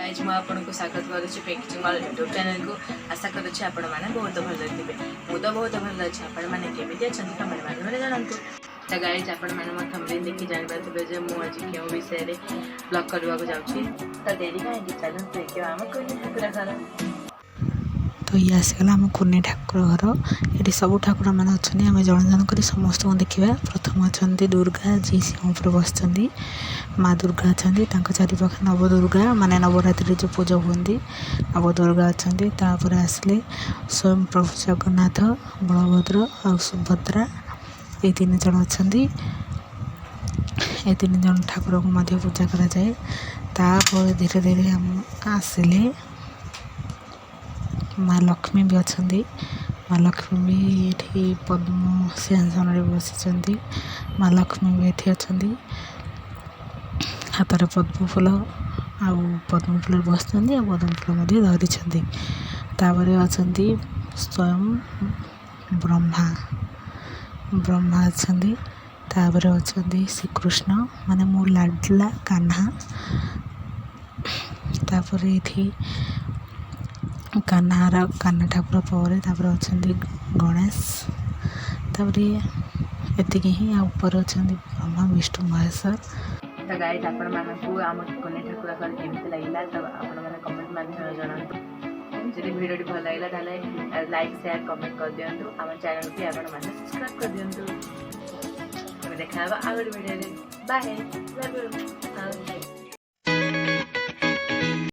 Guys मुझे आपको स्वागत करुच्ची पिंकी चिंगल यूट्यूब चैनल को। आशा करुच्ची आपण मैंने बहुत भल थे। मुझे तो बहुत भल अच्छे आपण मैंने केमी अच्छा कमेंट माध्यम जानतु। तो गाइज आपण मैंने मो थंबनेल देखि जानि पारथिबे जे मु आज केउ विषय रे ब्लॉग करबा को जाउची। तो देरी काहे चलन देखियो हम कोनी ठाकुर घर। तो ये आसगला आम कुनी ठाकुर घर। ये सब ठाकुर मैंने अच्छा आम जन जन कर समस्त को देखा। प्रथम अच्छा दुर्गा जी सिंह उपर बस माँ दुर्गा अच्छा चारिपाखे नवदुर्गा माने नवरात्रि जो पूजा हुई नवदुर्गा अच्छा। आसले स्वयं प्रभु जगन्नाथ बलभद्र और सुभद्रा ये तीन जन अच्छा। ये तीन जन ठाकुर को पूजा करा जाए। तापर धीरे धीरे हम आसिले माँ लक्ष्मी भी अच्छा। माँ लक्ष्मी भी ये पद्म सिंहासन बसी। माँ लक्ष्मी भी ये अच्छा हाथ में पद्म फूल आ पद्म फूल बस पद्म फूल धरी। तापर अच्छा स्वयं ब्रह्मा ब्रह्मा अच्छा। तापर अच्छा श्रीकृष्ण माने मो लाडला कान्हा। तापर ये कान्हा ठाकुर पर अच्छा गणेश। तापर एति ही ऊपर अच्छा ब्रह्मा विष्णु महेश्वर। तो गाइज आपण मानकू आम कोने ठाकुर घर केमती लगिला तो आपण मैंने कमेंट माध्यम जनातु। जदि वीडियो भल लगिला ताले लाइक शेयर कमेंट कर दियंतु। आम चैनल को आपण माने सब्सक्राइब कर दियंतु। देखा आगे वीडियो। बाय।